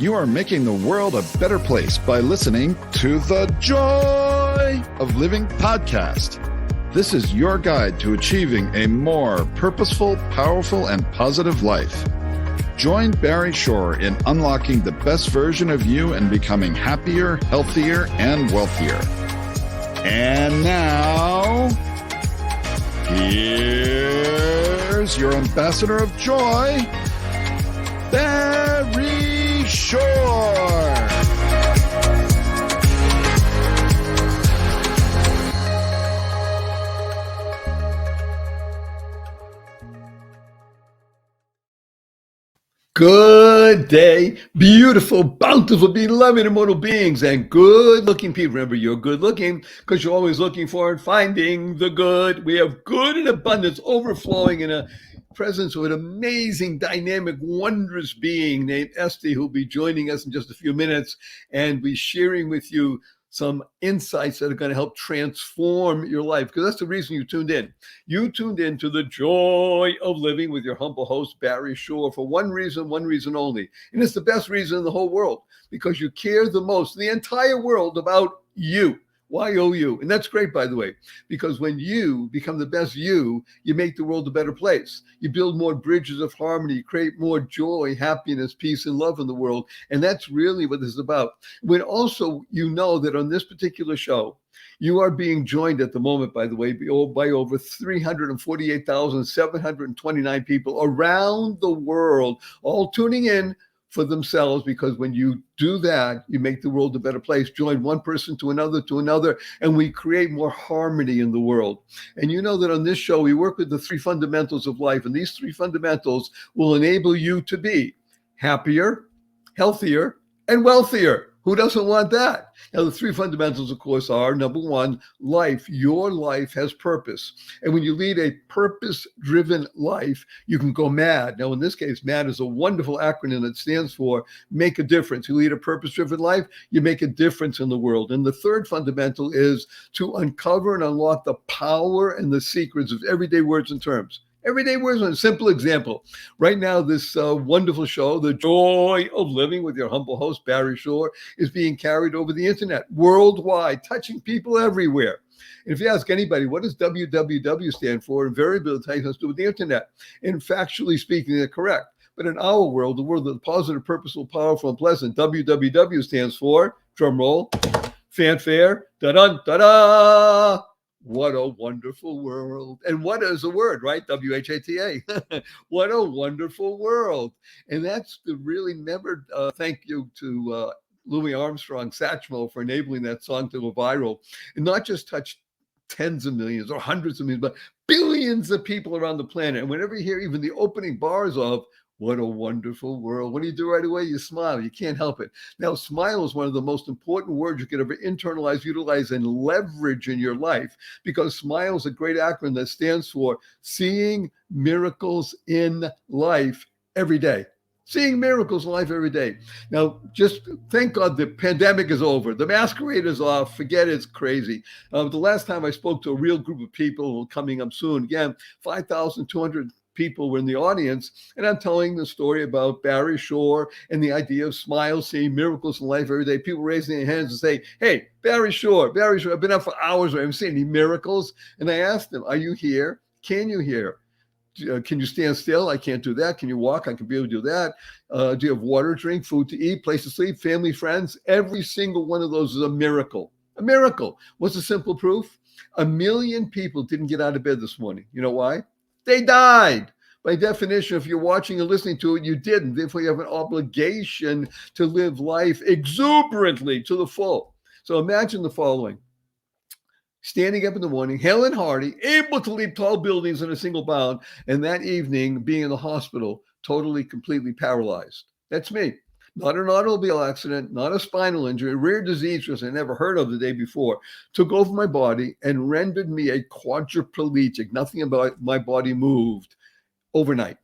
You are making the world a better place by listening to the Joy of Living podcast. This is your guide to achieving a more purposeful, powerful, and positive life. Join Barry Shore in unlocking the best version of you and becoming happier, healthier, and wealthier. And now, here's your ambassador of joy, Barry Shore. Good day, beautiful, bountiful, beloved immortal beings, and good-looking people. Remember, you're good-looking because you're always looking for and finding the good. We have good in abundance, overflowing in a presence of an amazing, dynamic, wondrous being named Estie, who'll be joining us in just a few minutes and be sharing with you some insights that are going to help transform your life, because that's the reason you tuned in. You tuned in to the Joy of Living with your humble host, Barry Shore, for one reason only. And it's the best reason in the whole world, because you care the most in the entire world about you. Y-O-U. And that's great, by the way, because when you become the best you make the world a better place. You build more bridges of harmony, you create more joy, happiness, peace, and love in the world. And that's really what this is about. When also you know that on this particular show, you are being joined at the moment, by the way, by over 348,729 people around the world, all tuning in for themselves, because when you do that, you make the world a better place. Join one person to another, and we create more harmony in the world. And you know that on this show, we work with the three fundamentals of life, and these three fundamentals will enable you to be happier, healthier, and wealthier. Who doesn't want that? Now, the three fundamentals, of course, are number one, life. Your life has purpose. And when you lead a purpose-driven life, you can go MAD. Now, in this case, MAD is a wonderful acronym that stands for make a difference. You lead a purpose-driven life, you make a difference in the world. And the third fundamental is to uncover and unlock the power and the secrets of everyday words and terms. Everyday words. A simple example. Right now, this wonderful show, The Joy of Living with your humble host, Barry Shore, is being carried over the internet worldwide, touching people everywhere. And if you ask anybody, what does www stand for? Invariably, it has to do with the internet. And factually speaking, they're correct. But in our world, the world of the positive, purposeful, powerful, and pleasant, www stands for, drum roll, fanfare, da-dun, da-da. What a wonderful world. And what is a word, right? W-H-A-T-A. What a wonderful world. And that's the really never thank you to Louis Armstrong Satchmo for enabling that song to go viral and not just touch tens of millions or hundreds of millions, but billions of people around the planet. And whenever you hear even the opening bars of what a wonderful world, what do you do right away? You smile. You can't help it. Now, smile is one of the most important words you can ever internalize, utilize, and leverage in your life, because SMILE is a great acronym that stands for Seeing Miracles in Life Every Day. Seeing miracles in life every day. Now, just thank God the pandemic is over. The masquerade is off. Forget it's crazy. The last time I spoke to a real group of people coming up soon, again, 5,200 people were in the audience, and I'm telling the story about Barry Shore and the idea of SMILE, seeing miracles in life every day. People raising their hands and say, hey, Barry Shore, I've been up for hours, I haven't seen any miracles. And I asked them, are you here? Can you hear? Can you stand still? I can't do that. Can you walk? I can be able to do that. Do you have water to drink, food to eat, place to sleep, family, friends? Every single one of those is a miracle. A miracle. What's the simple proof? 1 million people didn't get out of bed this morning. You know why? They died. By definition, if you're watching and listening to it, you didn't. Therefore, you have an obligation to live life exuberantly to the full. So imagine the following. Standing up in the morning, hale and hearty, able to leap tall buildings in a single bound, and that evening being in the hospital, totally, completely paralyzed. That's me. Not an automobile accident, not a spinal injury, a rare disease which I never heard of the day before, took over my body and rendered me a quadriplegic. Nothing about my body moved overnight.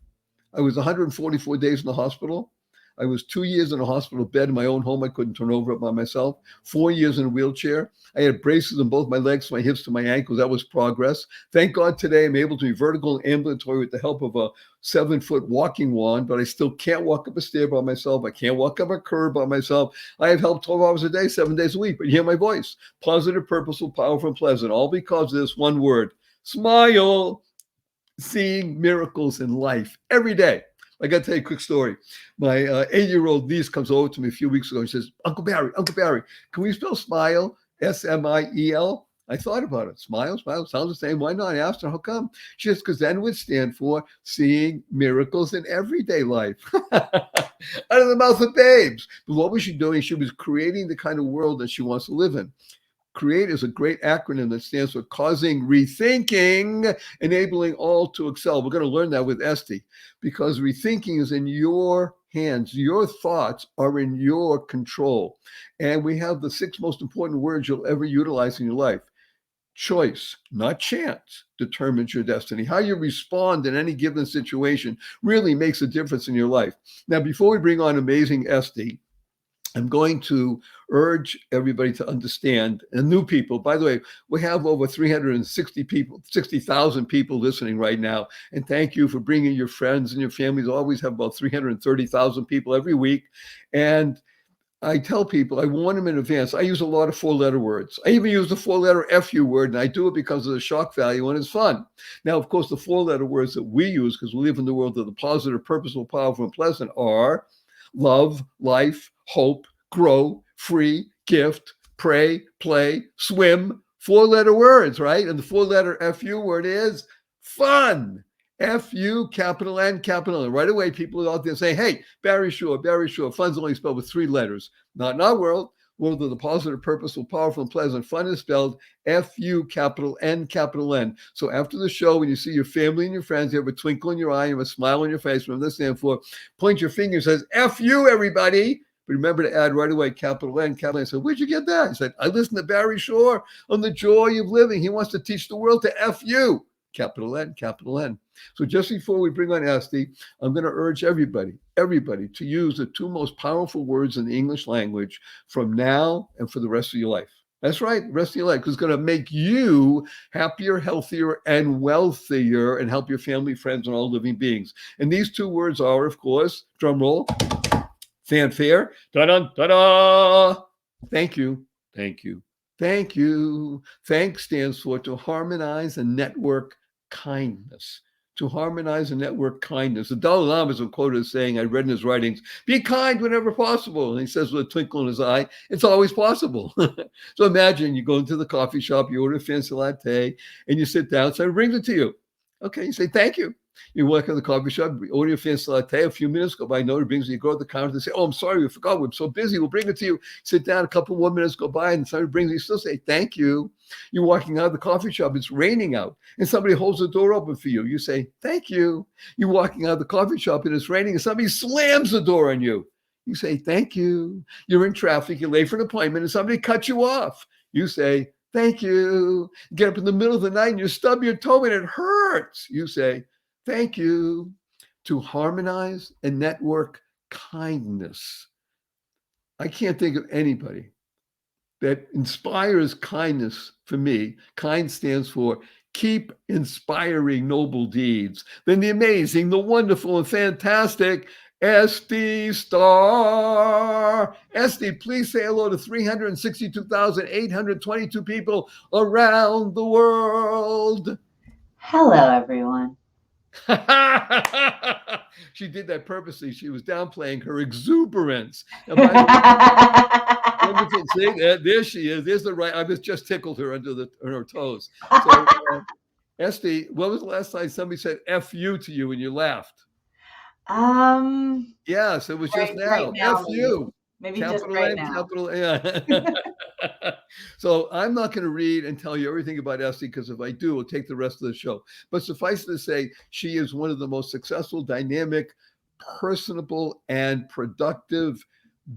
I was 144 days in the hospital. I was 2 years in a hospital bed in my own home. I couldn't turn over by myself. 4 years in a wheelchair. I had braces on both my legs, my hips to my ankles. That was progress. Thank God today I'm able to be vertical and ambulatory with the help of a 7-foot walking wand, but I still can't walk up a stair by myself. I can't walk up a curb by myself. I have help 12 hours a day, 7 days a week, but you hear my voice. Positive, purposeful, powerful, and pleasant, all because of this one word, smile. Seeing miracles in life every day. I got to tell you a quick story. My 8-year-old niece comes over to me a few weeks ago and says, Uncle Barry, can we spell smile? S-M-I-E-L? I thought about it. Smile, sounds the same. Why not? I asked her, how come? She says, because then would stand for seeing miracles in everyday life. Out of the mouth of babes. But what was she doing? She was creating the kind of world that she wants to live in. CREATE is a great acronym that stands for causing rethinking, enabling all to excel. We're going to learn that with Estie, because rethinking is in your hands. Your thoughts are in your control. And we have the 6 most important words you'll ever utilize in your life. Choice, not chance, determines your destiny. How you respond in any given situation really makes a difference in your life. Now, before we bring on amazing Estie, I'm going to urge everybody to understand, and new people, by the way, we have over 360 people, 60,000 people listening right now. And thank you for bringing your friends and your families. I always have about 330,000 people every week. And I tell people, I warn them in advance. I use a lot of 4-letter words. I even use the 4-letter FU word, and I do it because of the shock value and it's fun. Now, of course, the 4-letter words that we use, because we live in the world of the positive, purposeful, powerful, and pleasant, are love, life, hope, grow, free, gift, pray, play, swim. 4-letter words, right? And the 4-letter FU word is fun. FU, capital N, capital N. Right away, people out there say, hey, Barry Shore. Fun's only spelled with 3 letters. Not in our world. World of the positive, purposeful, powerful, and pleasant. Fun is spelled FU, capital N, capital N. So after the show, when you see your family and your friends, you have a twinkle in your eye, you have a smile on your face, remember they stand for, point your finger and says, FU, everybody. But remember to add right away, capital N, capital N. I said, where'd you get that? He said, I listened to Barry Shore on the joy of living. He wants to teach the world to FU, capital N, capital N. So just before we bring on Estie, I'm going to urge everybody to use the 2 most powerful words in the English language from now and for the rest of your life. That's right, the rest of your life, because it's going to make you happier, healthier, and wealthier, and help your family, friends, and all living beings. And these 2 words are, of course, drum roll, fanfare, da-da, da-da. Thank you, thank you, thank you. Thanks stands for to harmonize and network kindness. To harmonize and network kindness. The Dalai Lama is quoted as saying, I read in his writings, be kind whenever possible. And he says with a twinkle in his eye, it's always possible. So imagine you go into the coffee shop, you order a fancy latte, and you sit down, someone brings it to you. Okay, you say, thank you. You walk in the coffee shop, order your fancy latte, a few minutes go by, nobody brings it, you go to the counter and say, oh, I'm sorry, we forgot, we're so busy, we'll bring it to you. Sit down, a couple more minutes go by, and somebody brings it, you still say, thank you. You're walking out of the coffee shop, it's raining out, and somebody holds the door open for you. You say, thank you. You're walking out of the coffee shop, and it's raining, and somebody slams the door on you. You say, thank you. You're in traffic, you're late for an appointment, and somebody cuts you off. You say, thank you. You get up in the middle of the night, and you stub your toe, and it hurts. You say, thank you. To harmonize and network kindness. I can't think of anybody that inspires kindness for me. Kind stands for keep inspiring noble deeds. Then the amazing, the wonderful, and fantastic Estie Starr. Estie, please say hello to 362,822 people around the world. Hello, everyone. She did that purposely. She was downplaying her exuberance. Now, by the way, see, there she is. There's the right. I was just tickled her on her toes. So, Estie, when was the last time somebody said "F you" to you and you laughed? Yes, it was just now. Right now, F you. maybe Capital just right N, now. capital yeah. So I'm not going to read and tell you everything about Estie, because if I do, it'll take the rest of the show. But suffice to say, she is one of the most successful, dynamic, personable, and productive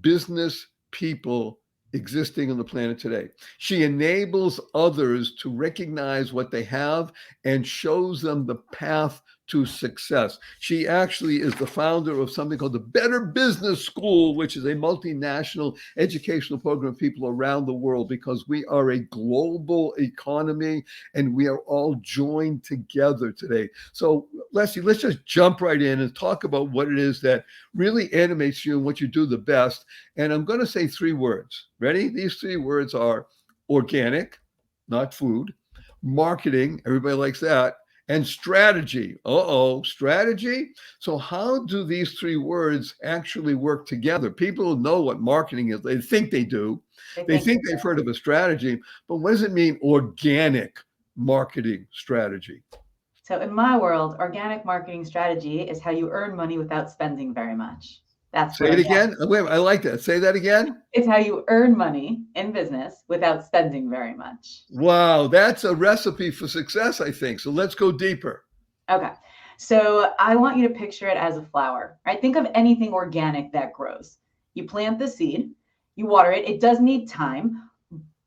business people existing on the planet today. She enables others to recognize what they have and shows them the path to success. She actually is the founder of something called the Better Business School, which is a multinational educational program for people around the world, because we are a global economy and we are all joined together today. So, Leslie, let's just jump right in and talk about what it is that really animates you and what you do the best. And I'm going to say three words. Ready? These three words are organic, not food, marketing, everybody likes that, and strategy. Strategy. So, how do these three words actually work together? People know what marketing is, they think they do. They think they've heard of a strategy, but what does it mean, organic marketing strategy? So, in my world, organic marketing strategy is how you earn money without spending very much. That's Say it again. Wait, I like that. Say that again. It's how you earn money in business without spending very much. Wow, that's a recipe for success, I think. So let's go deeper. Okay. So I want you to picture it as a flower, right? Think of anything organic that grows. You plant the seed, you water it. It does need time,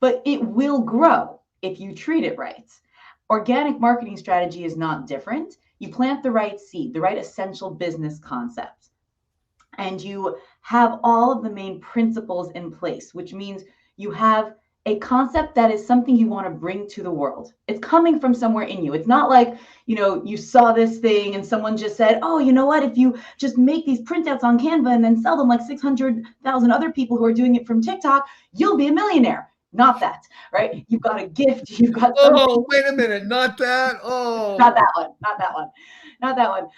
but it will grow if you treat it right. Organic marketing strategy is not different. You plant the right seed, the right essential business concept, and you have all of the main principles in place, which means you have a concept that is something you want to bring to the world. It's coming from somewhere in you. It's not like, you saw this thing and someone just said, oh, you know what, if you just make these printouts on Canva and then sell them like 600,000 other people who are doing it from TikTok, you'll be a millionaire. Not that, right? You've got a gift. You've got something. Oh, wait a minute. Not that. Oh, not that one. Not that one. Not that one.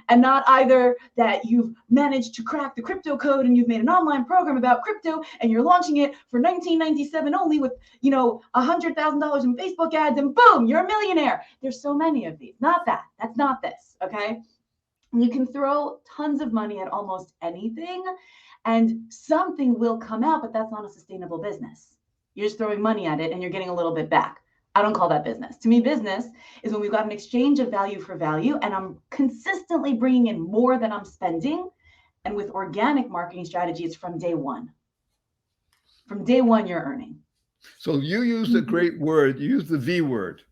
And not either that you've managed to crack the crypto code and you've made an online program about crypto and you're launching it for $19.97 only with, $100,000 in Facebook ads and boom, you're a millionaire. There's so many of these. Not that. That's not this. Okay. You can throw tons of money at almost anything and something will come out, but that's not a sustainable business. You're just throwing money at it and you're getting a little bit back. I don't call that business. To me, business is when we've got an exchange of value for value and I'm consistently bringing in more than I'm spending. And with organic marketing strategy, it's from day one. From day one, you're earning. So you used a great word. You used the V word.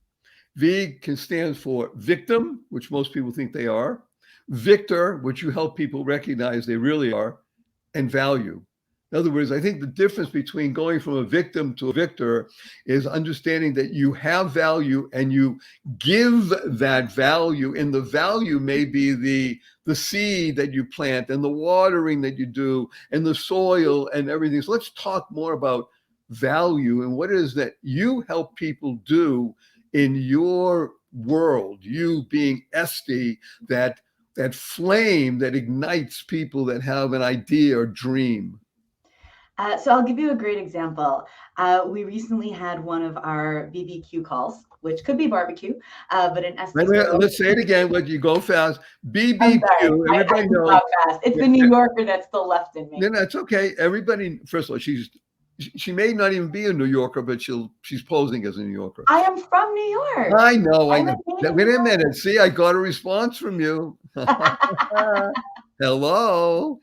V can stand for victim, which most people think they are, victor, which you help people recognize they really are, and value. In other words, I think the difference between going from a victim to a victor is understanding that you have value and you give that value, and the value may be the seed that you plant and the watering that you do and the soil and everything. So let's talk more about value and what it is that you help people do in your world, you being Estie, that flame that ignites people that have an idea or dream. So I'll give you a great example. We recently had one of our BBQ calls, which could be barbecue, but in Estie. Let's say it again. Let you go fast. BBQ. Everybody knows. Fast. It's the New Yorker that's still left in me. No, that's okay. Everybody. First of all, she may not even be a New Yorker, but she's posing as a New Yorker. I am from New York. I know. Wait a minute. See, I got a response from you. Hello.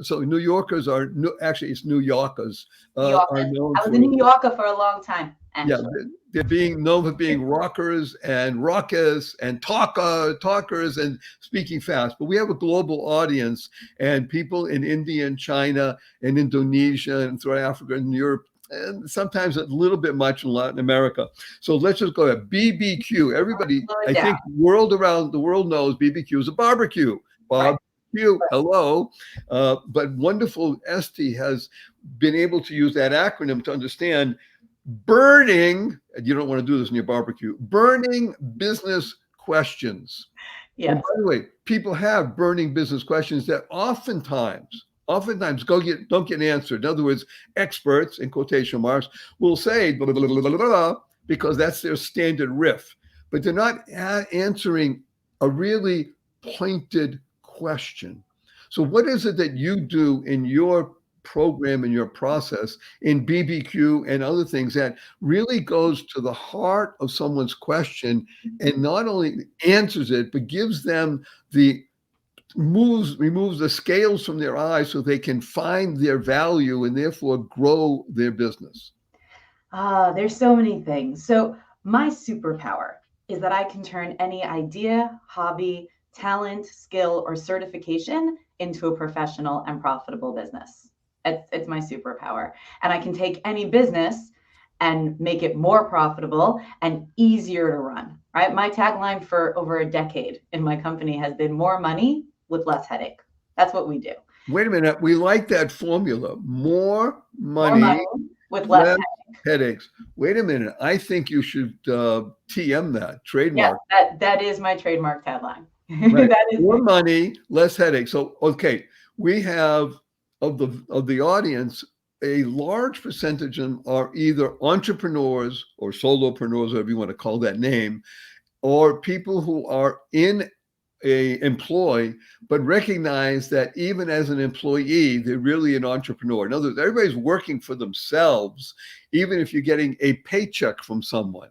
So New Yorkers are actually it's New Yorkers. Are known I was in New Yorker for a long time. Actually. Yeah, they're being known for being rockers and raucous and talkers and speaking fast. But we have a global audience and people in India and China and Indonesia and throughout Africa and Europe, and sometimes a little bit much in Latin America. So let's just go ahead. BBQ. Everybody, I think around the world knows BBQ is a barbecue. Barbecue. Hello. But wonderful Estie has been able to use that acronym to understand burning, and you don't want to do this in your barbecue, burning business questions. Yes. And by the way, people have burning business questions that oftentimes don't get answered. In other words, experts, in quotation marks, will say blah, blah, blah, blah, blah, because that's their standard riff, but they're not answering a really pointed question. So what is it that you do in your program and your process in BBQ and other things that really goes to the heart of someone's question and not only answers it, but gives them the removes the scales from their eyes so they can find their value and therefore grow their business? There's so many things. So my superpower is that I can turn any idea, hobby, talent, skill, or certification into a professional and profitable business. It's my superpower. And I can take any business and make it more profitable and easier to run, right? My tagline for over a decade in my company has been more money with less headache. That's what we do. Wait a minute. We like that formula. More More money money, with less less headache. headaches. Wait a minute. I think you should TM that, Yeah, trademark. that is my trademark tagline. Right. That is More money, less headaches. So, okay, we have of the audience, a large percentage of them are either entrepreneurs or solopreneurs, whatever you want to call that name, or people who are in a employ, but recognize that even as an employee, they're really an entrepreneur. In other words, everybody's working for themselves, even if you're getting a paycheck from someone.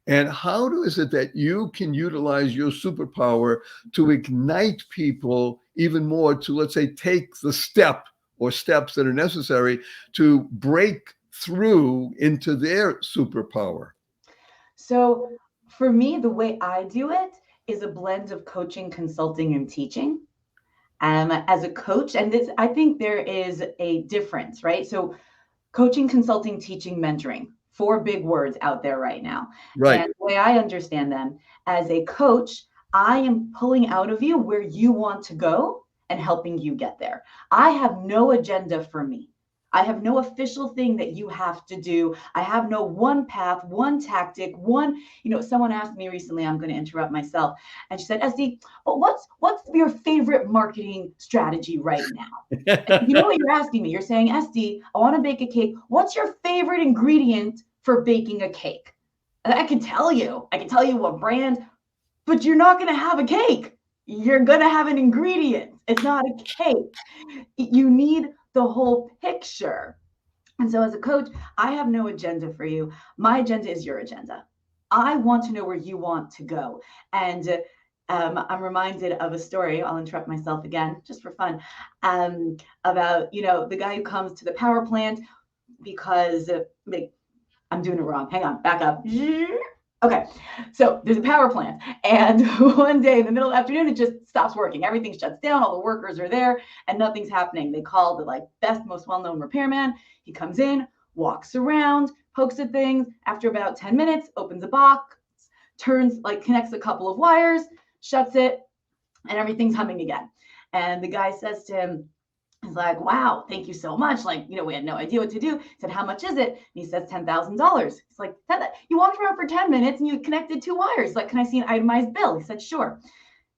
And how is it that you can utilize your superpower to ignite people even more to, let's say, take the step or steps that are necessary to break through into their superpower? So for me, the way I do it is a blend of coaching, consulting, and teaching. As a coach, and this, I think there is a difference, right? So coaching, consulting, teaching, mentoring, four big words out there right now. Right. And the way I understand them, as a coach, I am pulling out of you where you want to go and helping you get there. I have no agenda for me. I have no official thing that you have to do. I have no one path, one tactic, someone asked me recently, I'm going to interrupt myself. And she said, Estie, what's your favorite marketing strategy right now? You know what you're asking me? You're saying, Estie, I want to bake a cake. What's your favorite ingredient for baking a cake? And I can tell you what brand, but you're not going to have a cake. You're going to have an ingredient. It's not a cake. You need the whole picture. And so as a coach, I have no agenda for you. My agenda is your agenda. I want to know where you want to go. And I'm reminded of a story. I'll interrupt myself again, just for fun, about, the guy who comes to the power plant because I'm doing it wrong. Hang on, back up. Okay, so there's a power plant, and one day in the middle of the afternoon, it just stops working. Everything shuts down. All the workers are there, and nothing's happening. They call the best, most well-known repairman. He comes in, walks around, pokes at things. After about 10 minutes, opens a box, connects a couple of wires, shuts it, and everything's humming again. And the guy says to him, he's like, wow, thank you so much. We had no idea what to do. He said, how much is it? And he says, $10,000. He's like, you walked around for 10 minutes and you connected 2 wires. He's like, can I see an itemized bill? He said, sure.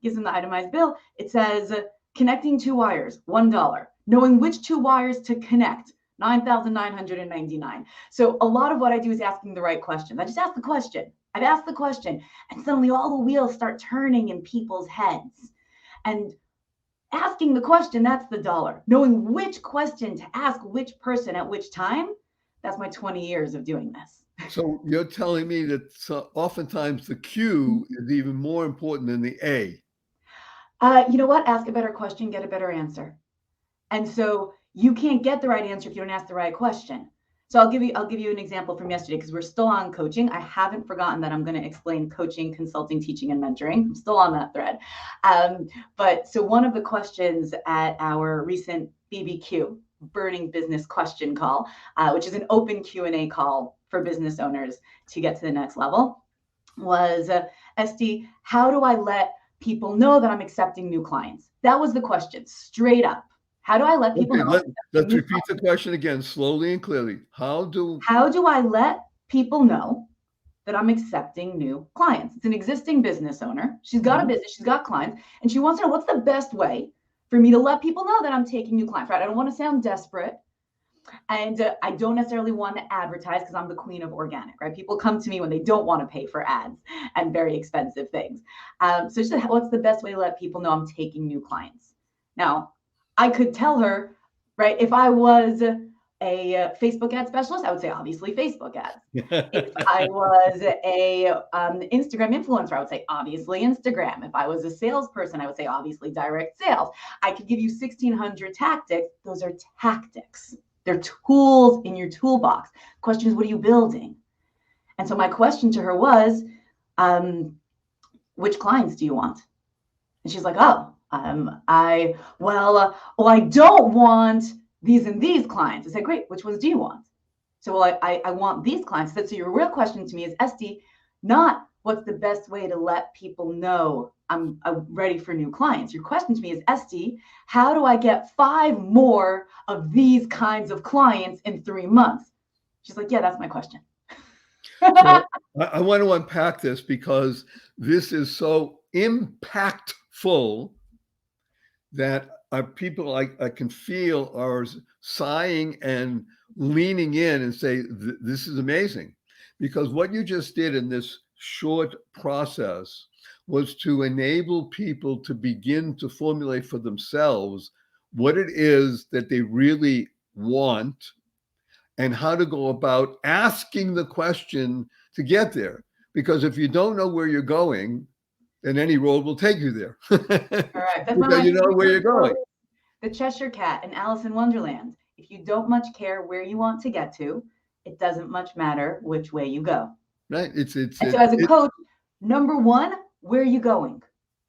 Gives him the itemized bill. It says, connecting 2 wires, $1. Knowing which 2 wires to connect, $9,999. So a lot of what I do is asking the right questions. I just ask the question. I've asked the question, and suddenly all the wheels start turning in people's heads. And asking the question, that's the dollar. Knowing which question to ask which person at which time, that's my 20 years of doing this. So you're telling me that oftentimes the Q is even more important than the A. You know what? Ask a better question, get a better answer. And so you can't get the right answer if you don't ask the right question. So I'll give you an example from yesterday, because we're still on coaching. I haven't forgotten that I'm going to explain coaching, consulting, teaching, and mentoring. I'm still on that thread. But so one of the questions at our recent BBQ, Burning Business Question Call, which is an open Q&A call for business owners to get to the next level, was, Estie, how do I let people know that I'm accepting new clients? That was the question, straight up. How do I let people know? Let's repeat the question again, slowly and clearly. How do I let people know that I'm accepting new clients? It's an existing business owner. She's got a business, she's got clients, and she wants to know what's the best way for me to let people know that I'm taking new clients, right? I don't want to sound desperate. And I don't necessarily want to advertise because I'm the queen of organic, right? People come to me when they don't want to pay for ads and very expensive things. So she said, what's the best way to let people know I'm taking new clients? Now, I could tell her, right, if I was a Facebook ad specialist, I would say obviously Facebook ads. If I was a Instagram influencer, I would say obviously Instagram. If I was a salesperson, I would say obviously direct sales. I could give you 1,600 tactics. Those are tactics. They're tools in your toolbox. Question is, what are you building? And so my question to her was, which clients do you want? And she's like, oh, I don't want these and these clients. I said, great, which ones do you want? So, well, I want these clients. I said, so your real question to me is, Estie, not what's the best way to let people know I'm ready for new clients. Your question to me is, Estie, how do I get 5 more of these kinds of clients in 3 months? She's like, yeah, that's my question. So I want to unpack this because this is so impactful that people I can feel are sighing and leaning in and say, this is amazing. Because what you just did in this short process was to enable people to begin to formulate for themselves what it is that they really want and how to go about asking the question to get there. Because if you don't know where you're going, then any road will take you there. Correct. That's because you know where you're going. The Cheshire Cat and Alice in Wonderland. If you don't much care where you want to get to, it doesn't much matter which way you go. Right. So as a coach, number one, where are you going?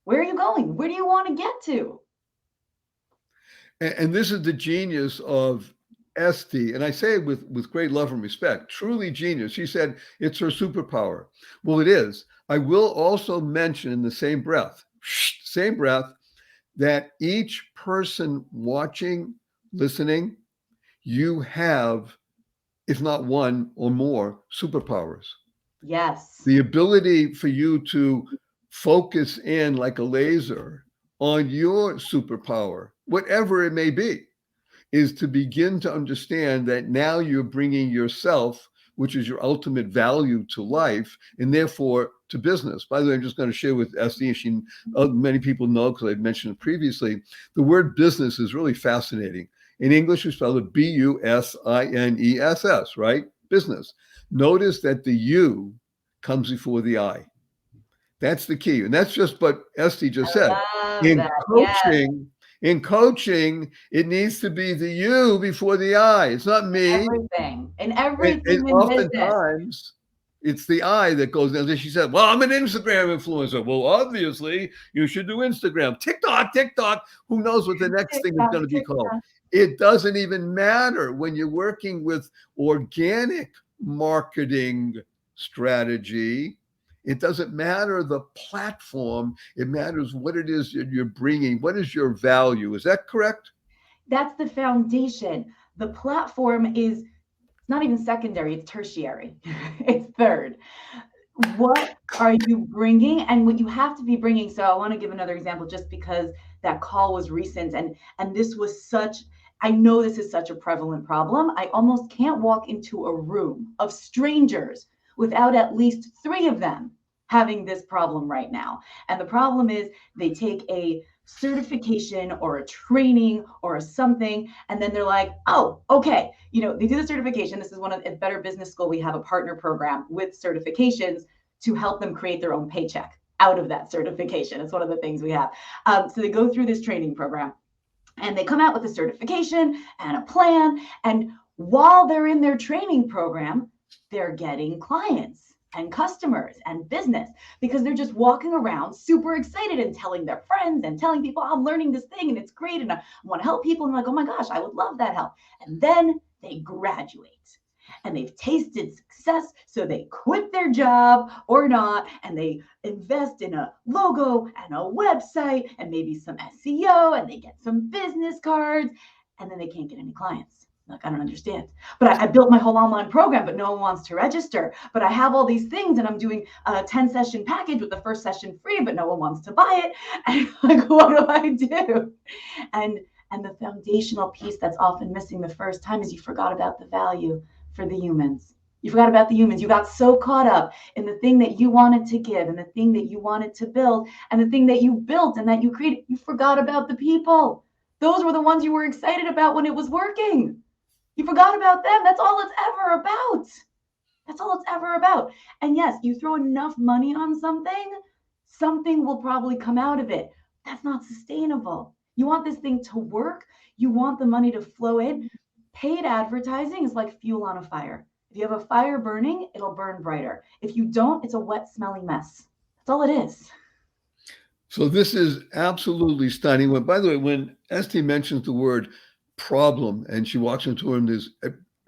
Where are you going? Where do you want to get to? And this is the genius of Estie, and I say it with great love and respect, truly genius. She said it's her superpower. Well, it is. I will also mention in the same breath, that each person watching, listening, you have, if not one or more, superpowers. Yes. The ability for you to focus in like a laser on your superpower, whatever it may be, is to begin to understand that now you're bringing yourself, which is your ultimate value, to life and therefore to business. By the way, I'm just going to share with Estie, many people know because I've mentioned it previously, the word business is really fascinating. In English, we spell it B-U-S-I-N-E-S-S, right? Business. Notice that the U comes before the I. That's the key. And that's just what Estie just said. In coaching, it needs to be the you before the I. It's not me. Everything. In everything and in oftentimes, business. it's the I that goes down. She said, well, I'm an Instagram influencer. Well, obviously, you should do Instagram. TikTok. Who knows what the next thing is going to be called? It doesn't even matter when you're working with organic marketing strategy. It doesn't matter the platform. It matters what it is that you're bringing. What is your value? Is that correct? That's the foundation. The platform is not even secondary. It's tertiary. It's third. What are you bringing and what you have to be bringing? So I want to give another example just because that call was recent and this was I know this is such a prevalent problem. I almost can't walk into a room of strangers without at least 3 of them having this problem right now. And the problem is they take a certification or a training or a something, and then they're like, oh, okay. They do the certification. This is one of at Better Business School. We have a partner program with certifications to help them create their own paycheck out of that certification. It's one of the things we have. So they go through this training program and they come out with a certification and a plan. And while they're in their training program, they're getting clients and customers and business because they're just walking around super excited and telling their friends and telling people, I'm learning this thing and it's great and I want to help people. And like, oh my gosh, I would love that help. And then they graduate and they've tasted success. So they quit their job or not, and they invest in a logo and a website and maybe some SEO, and they get some business cards, and then they can't get any clients. Like, I don't understand. But I built my whole online program, but no one wants to register. But I have all these things and I'm doing a 10-session package with the first session free, but no one wants to buy it. And like, what do I do? And the foundational piece that's often missing the first time is you forgot about the value for the humans. You forgot about the humans. You got so caught up in the thing that you wanted to give and the thing that you wanted to build and the thing that you built and that you created. You forgot about the people. Those were the ones you were excited about when it was working. You forgot about them. That's all it's ever about. That's all it's ever about. And yes, you throw enough money on something, something will probably come out of it. That's not sustainable. You want this thing to work. You want the money to flow in. Paid advertising is like fuel on a fire. If you have a fire burning, it'll burn brighter. If you don't, it's a wet, smelly mess. That's all it is. So this is absolutely stunning. When, by the way, when Estie mentions the word problem and she walks into a room,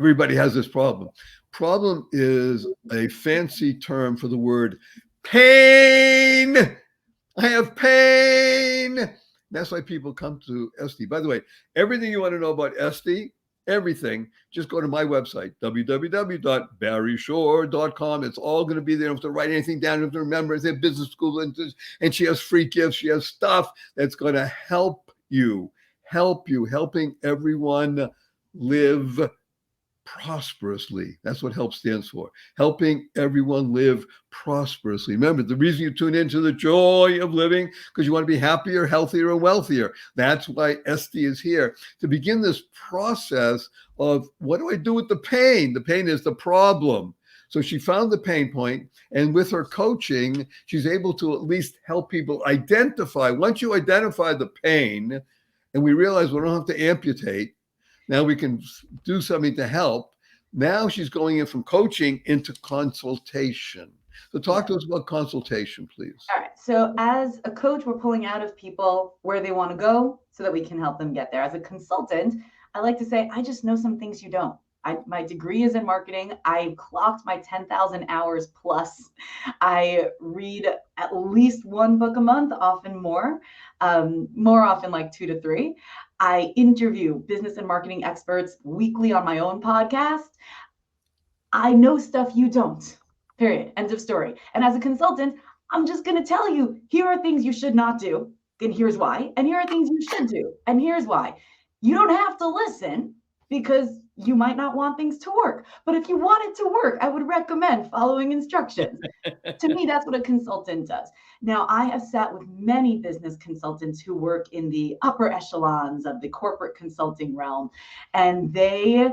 everybody has this problem. Problem is a fancy term for the word pain. I have pain. That's why people come to Estie. By the way, everything you want to know about Estie, everything, just go to my website, www.barryshore.com. It's all going to be there. You don't have to write anything down. You don't have to remember. It's a business school. And she has free gifts. She has stuff that's going to help you, helping everyone live prosperously. That's what HELP stands for. Helping everyone live prosperously. Remember, the reason you tune into the joy of living, because you want to be happier, healthier, and wealthier. That's why Estie is here to begin this process of what do I do with the pain? The pain is the problem. So she found the pain point, and with her coaching, she's able to at least help people identify. Once you identify the pain, and we realize we don't have to amputate, now we can do something to help. Now she's going in from coaching into consultation. So talk to us about consultation, please. All right. So as a coach, we're pulling out of people where they want to go so that we can help them get there. As a consultant, I like to say, I just know some things you don't. My degree is in marketing. I clocked my 10,000 hours plus. I read at least one book a month, often more often like 2 to 3. I interview business and marketing experts weekly on my own podcast. I know stuff you don't, period. End of story. And as a consultant, I'm just going to tell you, here are things you should not do, and here's why. And here are things you should do, and here's why. You don't have to listen because you might not want things to work. But if you want it to work, I would recommend following instructions. To me, that's what a consultant does. Now, I have sat with many business consultants who work in the upper echelons of the corporate consulting realm, and they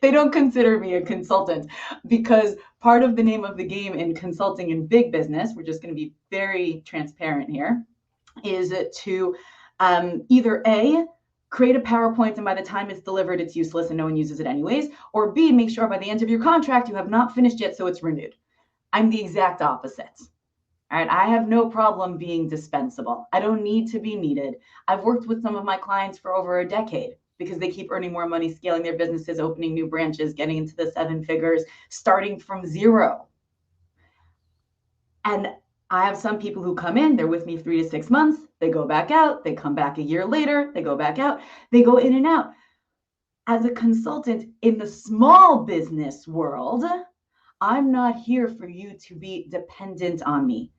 don't consider me a consultant because part of the name of the game in consulting in big business, we're just going to be very transparent here, is to either A, create a PowerPoint and by the time it's delivered, it's useless and no one uses it anyways, or B, make sure by the end of your contract, you have not finished yet, so it's renewed. I'm the exact opposite. All right, I have no problem being dispensable. I don't need to be needed. I've worked with some of my clients for over a decade because they keep earning more money, scaling their businesses, opening new branches, getting into the 7 figures, starting from zero. And I have some people who come in, they're with me 3 to 6 months, they go back out, they come back a year later, they go back out, they go in and out. As a consultant in the small business world, I'm not here for you to be dependent on me.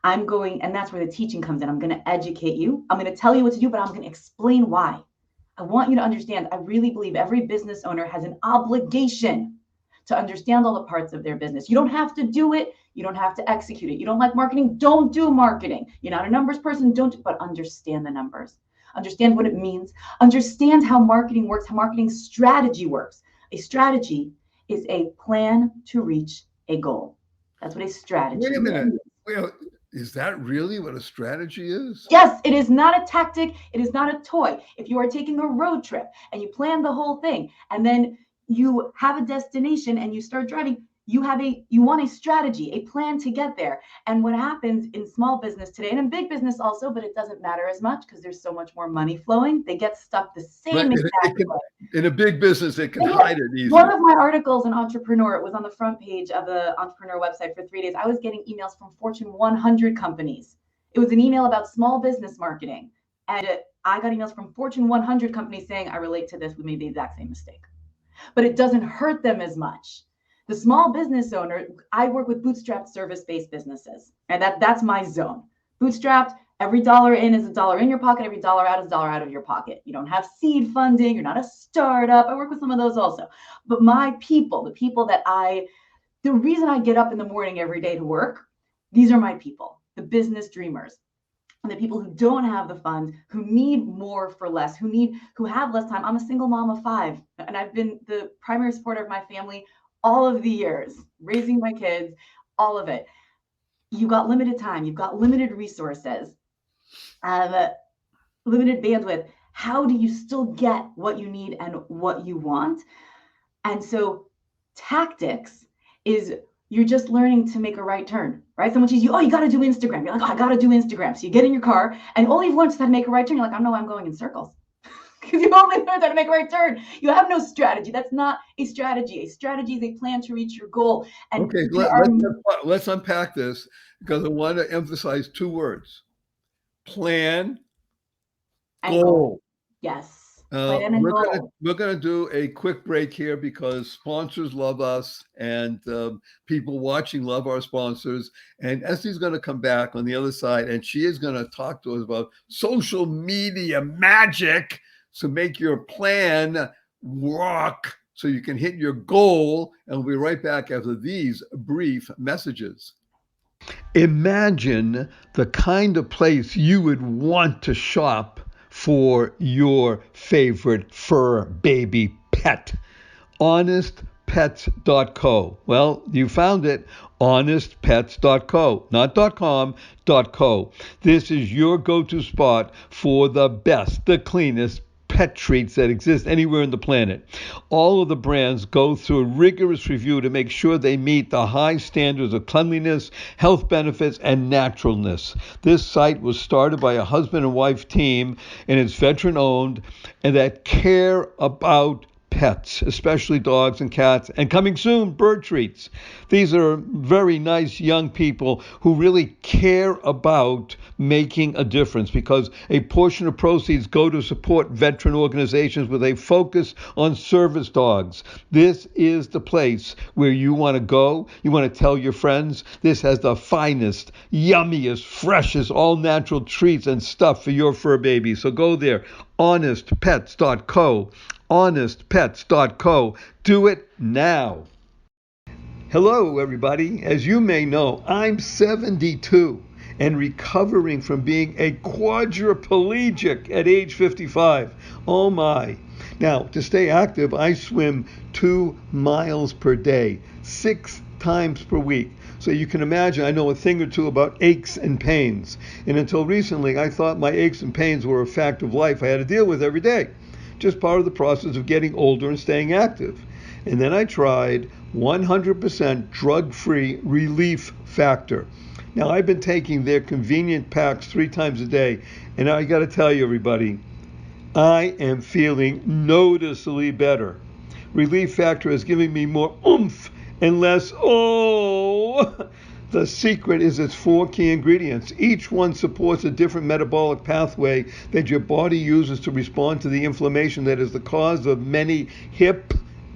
I'm going, and that's where the teaching comes in. I'm going to educate you. I'm going to tell you what to do, but I'm going to explain why. I want you to understand, I really believe every business owner has an obligation to understand all the parts of their business. You don't have to do it. You don't have to execute it. You don't like marketing? Don't do marketing. You're not a numbers person, but understand the numbers. Understand what it means. Understand how marketing works, how marketing strategy works. A strategy is a plan to reach a goal. That's what a strategy is. Wait a minute. Is that really what a strategy is? Yes, it is not a tactic. It is not a toy. If you are taking a road trip and you plan the whole thing and then you have a destination and you start driving, you want a strategy, a plan to get there. And what happens in small business today and in big business also, but it doesn't matter as much because there's so much more money flowing, they get stuck the same exact way. In a big business, it can hide it easily. One of my articles in Entrepreneur, it was on the front page of the Entrepreneur website for 3 days. I was getting emails from Fortune 100 companies. It was an email about small business marketing. And I got emails from Fortune 100 companies saying, I relate to this. We made the exact same mistake. But it doesn't hurt them as much. The small business owner, I work with bootstrapped service-based businesses. And that's my zone. Bootstrapped, every dollar in is a dollar in your pocket. Every dollar out is a dollar out of your pocket. You don't have seed funding. You're not a startup. I work with some of those also. But my people, the reason I get up in the morning every day to work, these are my people, the business dreamers. and the people who don't have the funds, who need more for less, who have less time. I'm a single mom of 5, and I've been the primary supporter of my family all of the years, raising my kids, all of it. You've got limited time, you've got limited resources, limited bandwidth. How do you still get what you need and what you want? And so tactics is you're just learning to make a right turn, right? Someone says you, oh, you got to do Instagram. You're like, oh, I got to do Instagram. So you get in your car and all you've learned is how to make a right turn. You're like, I know I'm going in circles because you only learned how to make a right turn. You have no strategy. That's not a strategy. A strategy is a plan to reach your goal. And Okay, let's unpack this because I want to emphasize 2 words: plan, goal. Yes. Plan and goal. We're gonna do a quick break here because sponsors love us and people watching love our sponsors. And Estie's going to come back on the other side, and she is going to talk to us about social media magic to make your plan work so you can hit your goal. And we'll be right back after these brief messages. Imagine the kind of place you would want to shop for your favorite fur baby pet. HonestPets.co. Well, you found it. HonestPets.co. Not .com, .co. This is your go-to spot for the best, the cleanest pet treats that exist anywhere on the planet. All of the brands go through a rigorous review to make sure they meet the high standards of cleanliness, health benefits, and naturalness. This site was started by a husband and wife team, and it's veteran owned, and that care about pets, especially dogs and cats, and coming soon, bird treats. These are very nice young people who really care about making a difference because a portion of proceeds go to support veteran organizations with a focus on service dogs. This is the place where you want to go. You want to tell your friends this has the finest, yummiest, freshest, all-natural treats and stuff for your fur baby. So go there, honestpets.co. honestpets.co. Do it now. Hello, everybody. As you may know, I'm 72 and recovering from being a quadriplegic at age 55. Oh my. Now, to stay active, I swim 2 miles per day, 6 times per week. So you can imagine I know a thing or two about aches and pains. And until recently, I thought my aches and pains were a fact of life I had to deal with every day. Just part of the process of getting older and staying active. And then I tried 100% drug-free Relief Factor. Now, I've been taking their convenient packs 3 times a day, and I got to tell you, everybody, I am feeling noticeably better. Relief Factor is giving me more oomph and less The secret is its 4 key ingredients. Each one supports a different metabolic pathway that your body uses to respond to the inflammation that is the cause of many hip,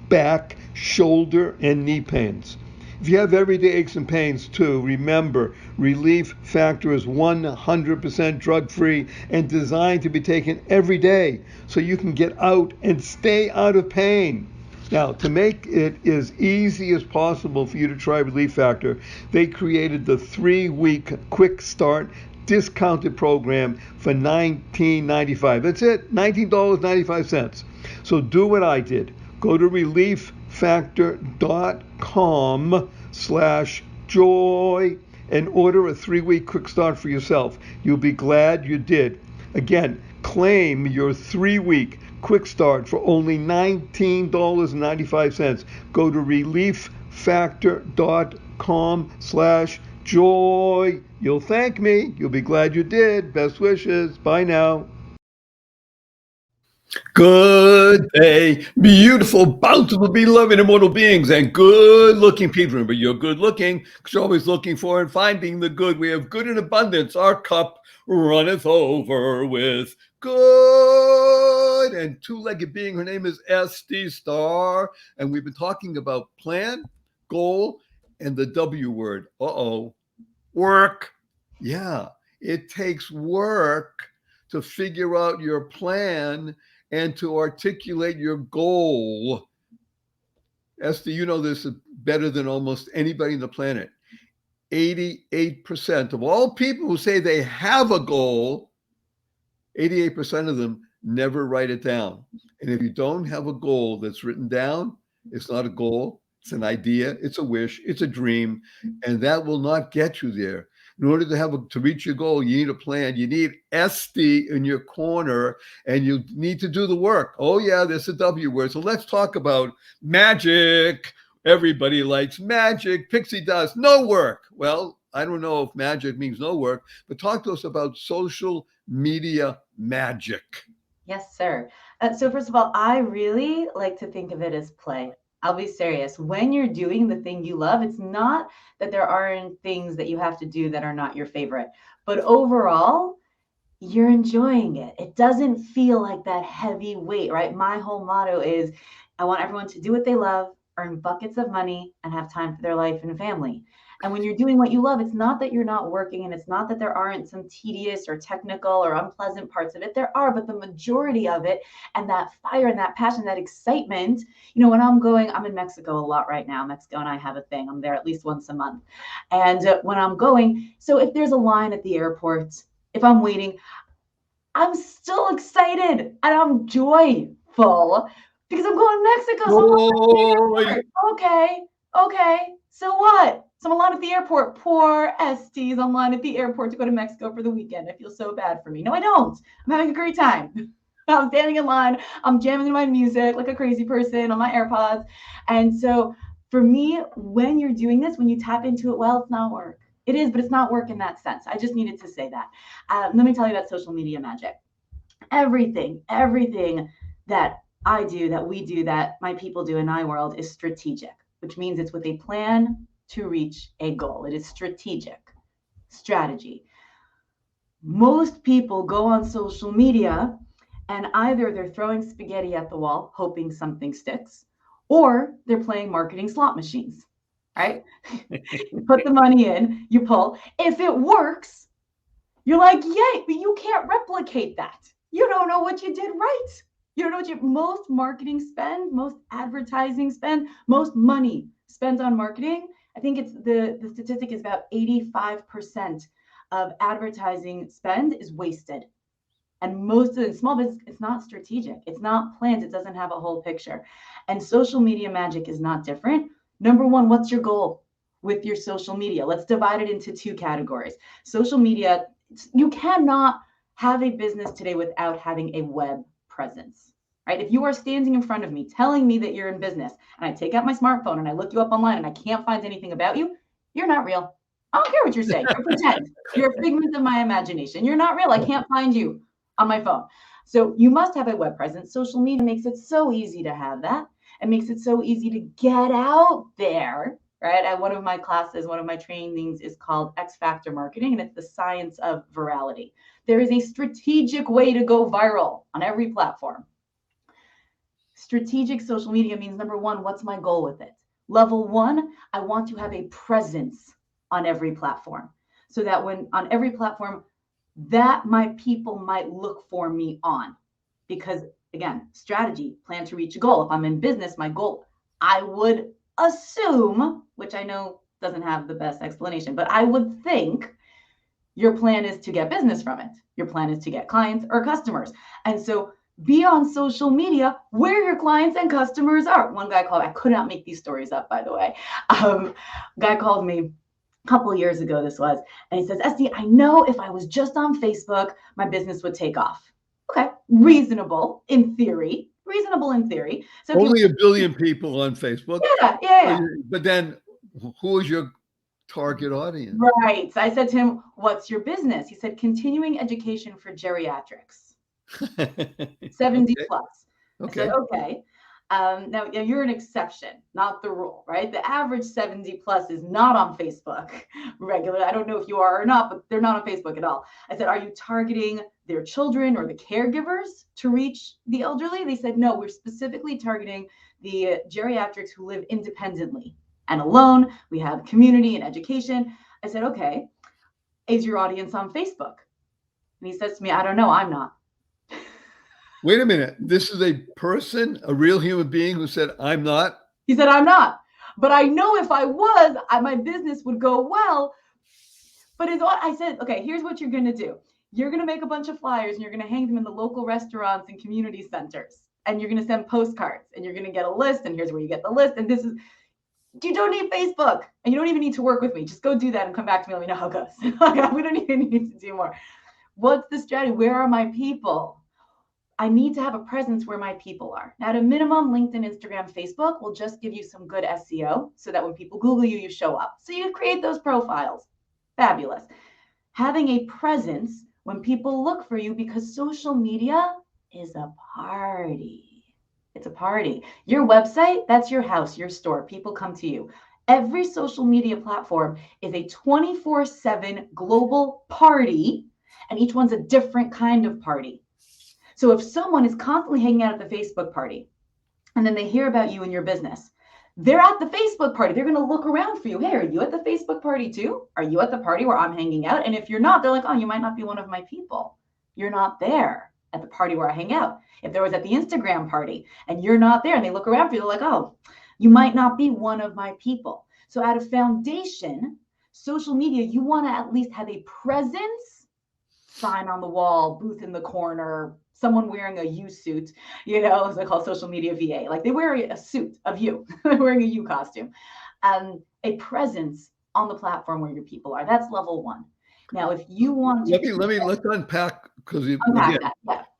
back, shoulder, and knee pains. If you have everyday aches and pains too, remember, Relief Factor is 100% drug-free and designed to be taken every day so you can get out and stay out of pain. Now, to make it as easy as possible for you to try Relief Factor, they created the 3-week quick start discounted program for $19.95. That's it, $19.95. So do what I did. Go to relieffactor.com/joy and order a 3-week quick start for yourself. You'll be glad you did. Again, claim your 3-week quick start for only $19.95. Go to relieffactor.com/joy. You'll thank me. You'll be glad you did. Best wishes. Bye now. Good day, beautiful, bountiful, beloved, immortal beings, and good-looking people. Remember, you're good-looking because you're always looking for and finding the good. We have good in abundance. Our cup runneth over with good. And 2-legged being, her name is Estie Starr, and we've been talking about plan, goal, and the W word. Work. Yeah, it takes work to figure out your plan and to articulate your goal. Estie, you know this better than almost anybody on the planet. 88% of all people who say they have a goal, 88% of them never write it down. And if you don't have a goal that's written down, it's not a goal, it's an idea, it's a wish, it's a dream, and that will not get you there. In order to reach your goal, you need a plan. You need Estie in your corner, and you need to do the work. Oh yeah, there's a W word. So let's talk about magic. Everybody likes magic. Pixie dust, no work. Well, I don't know if magic means no work, but talk to us about social media magic. Yes, sir. So first of all, I really like to think of it as play. I'll be serious. When you're doing the thing you love, it's not that there aren't things that you have to do that are not your favorite, but overall, you're enjoying it. It doesn't feel like that heavy weight, right? My whole motto is I want everyone to do what they love, earn buckets of money, and have time for their life and family. And when you're doing what you love, it's not that you're not working, and it's not that there aren't some tedious or technical or unpleasant parts of it. There are, but the majority of it, and that fire and that passion, that excitement, when I'm in Mexico a lot right now. Mexico and I have a thing. I'm there at least once a month. And when I'm going, so if there's a line at the airport, if I'm waiting, I'm still excited and I'm joyful because I'm going to Mexico. So okay. So what? So I'm in line at the airport. Poor Estie's online at the airport to go to Mexico for the weekend. I feel so bad for me. No, I don't. I'm having a great time. I'm standing in line. I'm jamming my music like a crazy person on my AirPods. And so for me, when you're doing this, when you tap into it well, it's not work. It is, but it's not work in that sense. I just needed to say that. Let me tell you about social media magic. Everything that I do, that we do, that my people do in iWorld is strategic, which means it's with a plan to reach a goal. It is strategic strategy. Most people go on social media and either they're throwing spaghetti at the wall, hoping something sticks, or they're playing marketing slot machines, right? You put the money in, you pull. If it works, you're like, yay, but you can't replicate that. You don't know what you did right. You don't know most marketing spend, most advertising spend, most money spent on marketing. I think it's the statistic is about 85% of advertising spend is wasted. And most of the small business, it's not strategic. It's not planned. It doesn't have a whole picture. And social media magic is not different. Number one, what's your goal with your social media? Let's divide it into two categories. Social media, you cannot have a business today without having a web presence, right? If you are standing in front of me telling me that you're in business and I take out my smartphone and I look you up online and I can't find anything about you, you're not real. I don't care what you're saying. You're pretend. You're a figment of my imagination. You're not real. I can't find you on my phone. So you must have a web presence. Social media makes it so easy to have that. It makes it so easy to get out there, right? At one of my classes, one of my trainings is called X Factor Marketing, and it's the science of virality. There is a strategic way to go viral on every platform. Strategic social media means, number one, what's my goal with it? Level one, I want to have a presence on every platform so that when on every platform that my people might look for me on. Because again, strategy, plan to reach a goal. If I'm in business, my goal, I would assume, which I know doesn't have the best explanation, but I would think your plan is to get business from it. Your plan is to get clients or customers. And so be on social media where your clients and customers are. One guy called, I could not make these stories up, by the way. Guy called me a couple of years ago, this was, and he says, Estie, I know if I was just on Facebook, my business would take off. Okay, reasonable in theory. So only a billion people on Facebook. Yeah. But then who is your target audience? Right. So I said to him, what's your business? He said, continuing education for geriatrics. 70 plus. Okay. I said, okay. Now you're an exception, not the rule, right? The average 70 plus is not on Facebook regularly. I don't know if you are or not, but they're not on Facebook at all. I said, are you targeting their children or the caregivers to reach the elderly? They said, no, we're specifically targeting the geriatrics who live independently and alone. We have community and education. I said, okay, is your audience on Facebook? And he says to me, I don't know, I'm not. Wait a minute. This is a person, a real human being who said, I'm not? He said, I'm not. But I know if I was, my business would go well. But I said, okay, here's what you're going to do. You're going to make a bunch of flyers and you're going to hang them in the local restaurants and community centers. And you're going to send postcards and you're going to get a list. And here's where you get the list. And you don't need Facebook and you don't even need to work with me. Just go do that and come back to me. Let me know how it goes. We don't even need to do more. What's the strategy? Where are my people? I need to have a presence where my people are. Now, at a minimum, LinkedIn, Instagram, Facebook will just give you some good SEO so that when people Google you, you show up. So you create those profiles. Fabulous. Having a presence when people look for you, because social media is a party. It's a party. Your website, that's your house, your store. People come to you. Every social media platform is a 24/7 global party, and each one's a different kind of party. So if someone is constantly hanging out at the Facebook party, and then they hear about you and your business, they're at the Facebook party. They're going to look around for you. Hey, are you at the Facebook party too? Are you at the party where I'm hanging out? And if you're not, they're like, oh, you might not be one of my people. You're not there at the party where I hang out. If there was at the Instagram party and you're not there and they look around for you, they're like, oh, you might not be one of my people. So at a foundation, social media, you want to at least have a presence, sign on the wall, booth in the corner, someone wearing a you suit, as they call social media VA. Like they wear a suit of you, they're wearing a you costume. A presence on the platform where your people are. That's level one. Now, if you want to let's unpack, because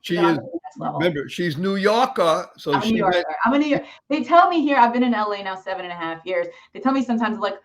she is, remember, she's New Yorker. So I'm a New Yorker. I'm a New Yorker. They tell me here, I've been in LA now 7.5 years. They tell me sometimes like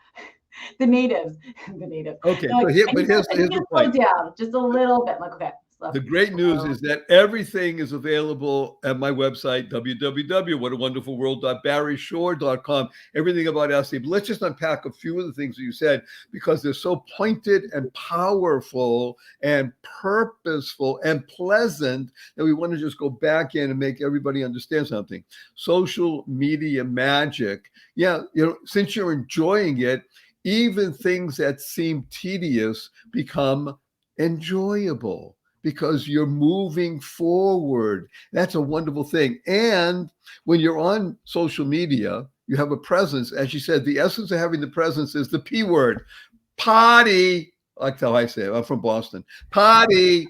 the natives. Okay, like, but here's the point. Down just a little bit. I'm like, okay. The great news is that everything is available at my website, www.whatawonderfulworld.barryshore.com. Everything about Estie. But let's just unpack a few of the things that you said, because they're so pointed and powerful and purposeful and pleasant that we want to just go back in and make everybody understand something. Social media magic. Yeah, since you're enjoying it, even things that seem tedious become enjoyable, because you're moving forward. That's a wonderful thing. And when you're on social media, you have a presence. As you said, the essence of having the presence is the P word, party. Like how I say it. I'm from Boston. Party,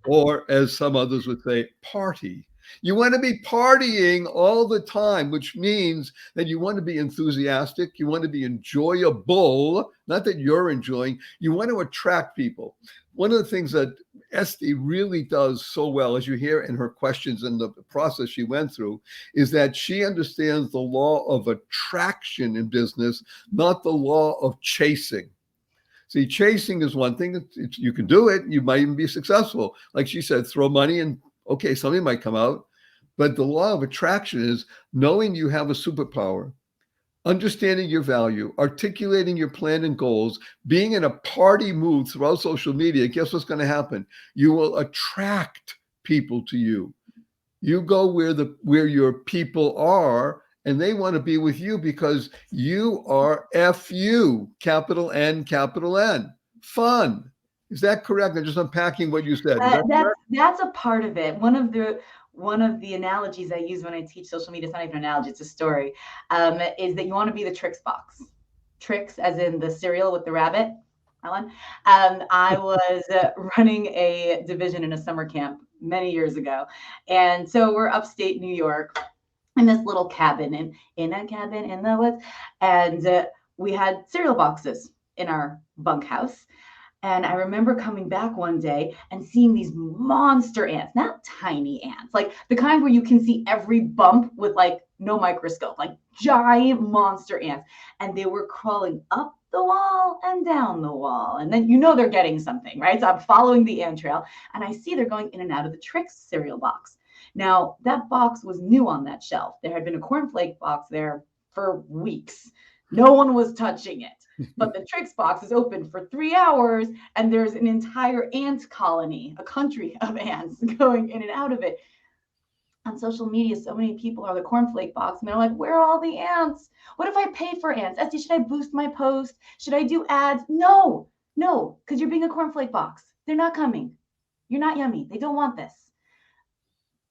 or as some others would say, party. You want to be partying all the time, which means that you want to be enthusiastic. You want to be enjoyable, not that you're enjoying. You want to attract people. One of the things that Estie really does so well, as you hear in her questions and the process she went through, is that she understands the law of attraction in business, not the law of chasing. See, chasing is one thing. You can do it. You might even be successful. Like she said, throw money and okay, something might come out. But the law of attraction is knowing you have a superpower, understanding your value, articulating your plan and goals, being in a party mood throughout social media. Guess what's going to happen? You will attract people to you. You go where your people are, and they want to be with you because you are FU, capital N, capital N. Fun. Is that correct? I'm just unpacking what you said. That's a part of it. One of the analogies I use when I teach social media, it's not even an analogy, it's a story, is that you want to be the Trix box. Trix as in the cereal with the rabbit, Ellen. I was running a division in a summer camp many years ago. And so we're upstate New York in this little cabin, in a cabin in the woods. And we had cereal boxes in our bunkhouse. And I remember coming back one day and seeing these monster ants, not tiny ants, like the kind where you can see every bump with like no microscope, like giant monster ants. And they were crawling up the wall and down the wall. And then they're getting something, right? So I'm following the ant trail and I see they're going in and out of the Trix cereal box. Now, that box was new on that shelf. There had been a cornflake box there for weeks. No one was touching it. But the Trix box is open for 3 hours and there's an entire ant colony, a country of ants going in and out of it. On social media, so many people are the cornflake box and they're like, where are all the ants? What if I pay for ants? Estie, should I boost my post? Should I do ads? No, because you're being a cornflake box. They're not coming. You're not yummy. They don't want this.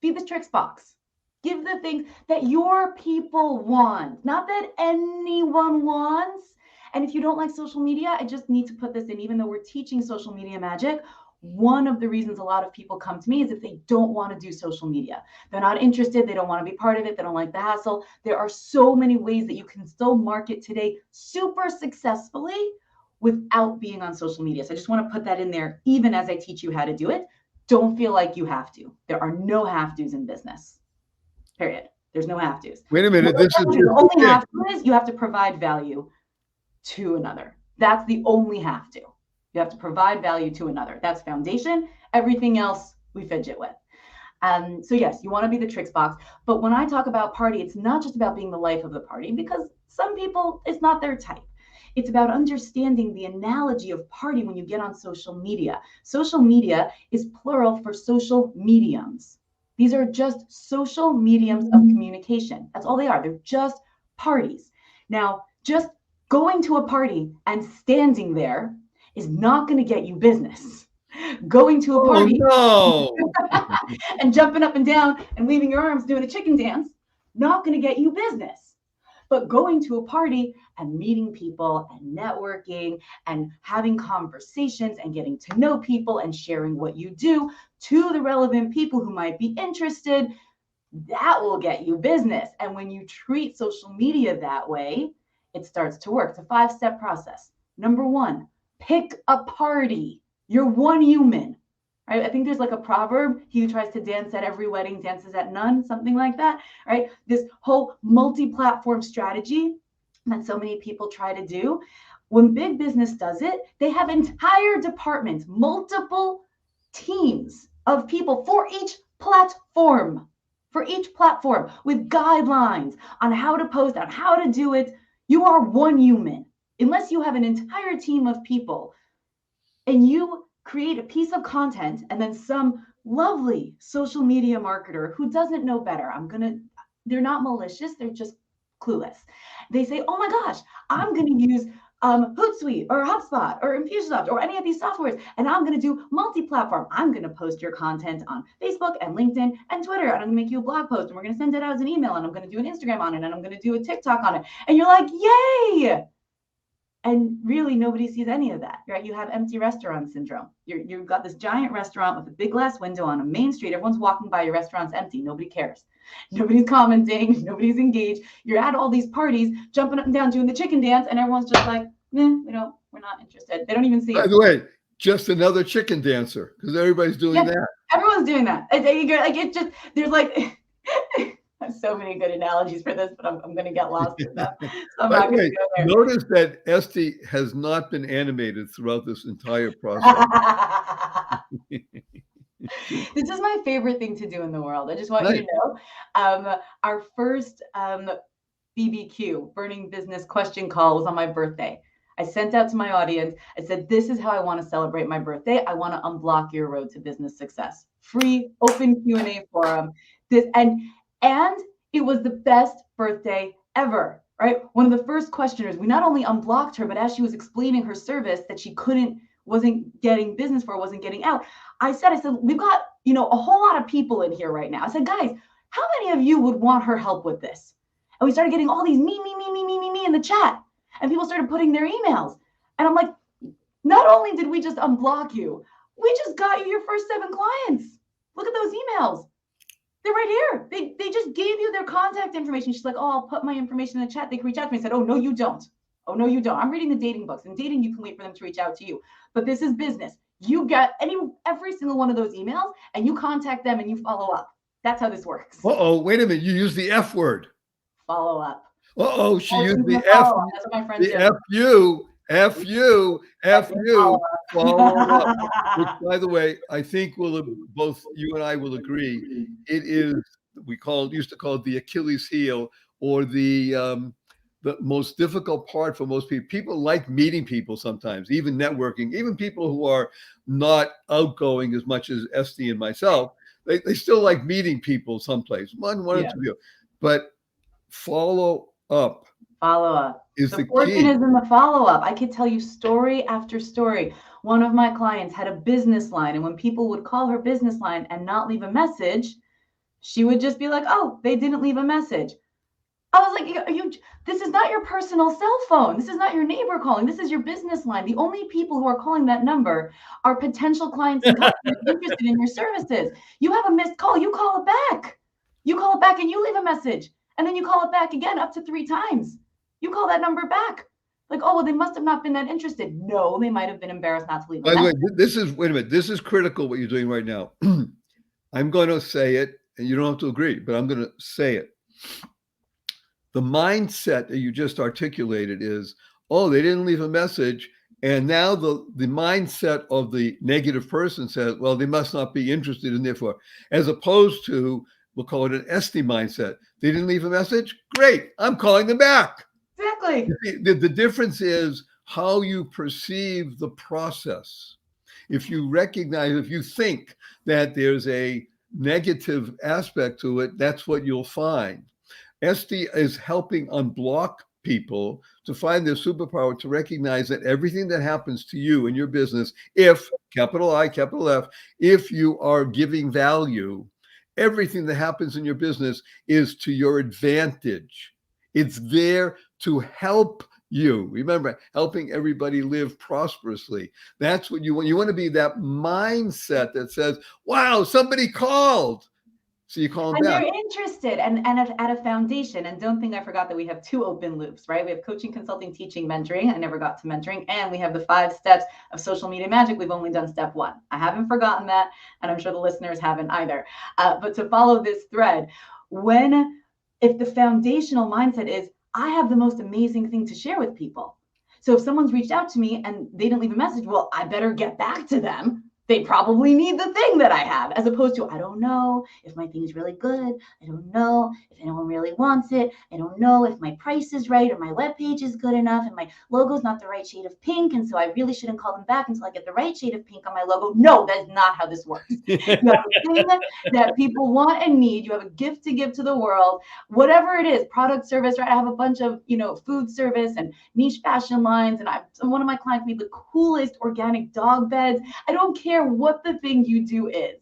Be the Trix box. Give the things that your people want, not that anyone wants. And if you don't like social media, I just need to put this in, even though we're teaching social media magic, one of the reasons a lot of people come to me is if they don't want to do social media. They're not interested. They don't want to be part of it. They don't like the hassle. There are so many ways that you can still market today super successfully without being on social media. So I just want to put that in there, even as I teach you how to do it. Don't feel like you have to. There are no have-tos in business. Period. There's no have-tos. Wait a minute. This is the only have-to is you have to provide value to another. That's the only have-to. You have to provide value to another. That's foundation. Everything else we fidget with. So yes, you want to be the tricks box. But when I talk about party, it's not just about being the life of the party, because some people, it's not their type. It's about understanding the analogy of party when you get on social media. Social media is plural for social mediums. These are just social mediums of communication. That's all they are. They're just parties. Now, just going to a party and standing there is not going to get you business. Going to a party and jumping up and down and waving your arms doing a chicken dance, not going to get you business. But going to a party and meeting people and networking and having conversations and getting to know people and sharing what you do to the relevant people who might be interested, that will get you business. And when you treat social media that way, it starts to work. It's a 5-step process. Number 1, pick a party. You're one human. Right? I think there's like a proverb, he who tries to dance at every wedding dances at none, something like that, right? This whole multi-platform strategy that so many people try to do. When big business does it, they have entire departments, multiple teams of people for each platform, with guidelines on how to post, on how to do it. You are one human. Unless you have an entire team of people and you create a piece of content and then some lovely social media marketer who doesn't know better, they're not malicious, they're just clueless. They say, oh my gosh, I'm going to use Hootsuite or HubSpot or Infusionsoft or any of these softwares, and I'm going to do multi-platform. I'm going to post your content on Facebook and LinkedIn and Twitter, and I'm going to make you a blog post, and we're going to send it out as an email, and I'm going to do an Instagram on it, and I'm going to do a TikTok on it. And you're like, yay! And really, nobody sees any of that, right? You have empty restaurant syndrome. You've got this giant restaurant with a big glass window on a main street. Everyone's walking by, your restaurant's empty. Nobody cares. Nobody's commenting. Nobody's engaged. You're at all these parties, jumping up and down, doing the chicken dance, and everyone's just like, we're not interested. They don't even see it. By the way, just another chicken dancer, because everybody's doing that. Everyone's doing that. There's so many good analogies for this, but I'm going to get lost in them. So I'm not going to go there. Notice that Estie has not been animated throughout this entire process. This is my favorite thing to do in the world. I just want you to know. Our first BBQ, Burning Business Question Call, was on my birthday. I sent out to my audience. I said, this is how I want to celebrate my birthday. I want to unblock your road to business success. Free, open Q&A forum. And it was the best birthday ever, right? One of the first questioners, we not only unblocked her, but as she was explaining her service that she wasn't getting business for, wasn't getting out. I said, we've got, a whole lot of people in here right now. I said, guys, how many of you would want her help with this? And we started getting all these me in the chat. And people started putting their emails. And I'm like, not only did we just unblock you, we just got you your first 7 clients. Look at those emails. They're right here. They just gave you their contact information. She's like, oh, I'll put my information in the chat. They can reach out to me. I said, oh, no, you don't. Oh, no, you don't. I'm reading the dating books. In dating, you can wait for them to reach out to you. But this is business. You get every single one of those emails, and you contact them, and you follow up. That's how this works. Uh-oh, wait a minute. You used the F word. Follow up. Uh-oh, she used the F. That's what my friends do. F you. Follow up. Which, by the way, I think both you and I will agree, it is, used to call it the Achilles heel, or the most difficult part for most people. People like meeting people sometimes, even networking, even people who are not outgoing as much as Estie and myself. They still like meeting people someplace, one or two. But follow up. Is the fortune key. is in the follow-up. I could tell you story after story. One of my clients had a business line, and when people would call her business line and not leave a message, She would just be like, oh, they didn't leave a message. I was like, this is not your personal cell phone. This is not your neighbor calling. This is your business line. The only people who are calling that number are potential clients and customers interested in your services. You have a missed call. You call it back. You call it back and you leave a message. And then you call it back again up to 3 times. You call that number back. Like, oh, well, they must have not been that interested. No, they might have been embarrassed not to leave a By the way, message. wait a minute. This is critical what you're doing right now. I'm going to say it, and you don't have to agree, but I'm going to say it. The mindset that you just articulated is, oh, they didn't leave a message. And now the mindset of the negative person says, well, they must not be interested, and therefore, as opposed to, we'll call it an Estie mindset. They didn't leave a message? Great, I'm calling them back. Exactly. The difference is how you perceive the process. If you recognize, if you think that there's a negative aspect to it, that's what you'll find. Estie is helping unblock people to find their superpower, to recognize that everything that happens to you in your business, if, capital I, capital F, if you are giving value, everything that happens in your business is to your advantage. It's there to help you. Remember, helping everybody live prosperously. That's what you want. You want to be that mindset that says, wow, somebody called. So you call them And back. they're interested and at a foundation. And don't think I forgot that we have 2 open loops, right? We have coaching, consulting, teaching, mentoring. I never got to mentoring. And we have the 5 steps of social media magic. We've only done step 1. I haven't forgotten that. And I'm sure the listeners haven't either. But to follow this thread, if the foundational mindset is, I have the most amazing thing to share with people. So if someone's reached out to me and they didn't leave a message, well, I better get back to them. They probably need the thing that I have, as opposed to, I don't know if my thing is really good. I don't know if anyone really wants it. I don't know if my price is right or my webpage is good enough and my logo is not the right shade of pink. And so I really shouldn't call them back until I get the right shade of pink on my logo. No, that's not how this works. You have a thing that people want and need. You have a gift to give to the world, whatever it is, product, service, right? I have a bunch of, food service and niche fashion lines. And one of my clients made the coolest organic dog beds. I don't care what the thing you do is.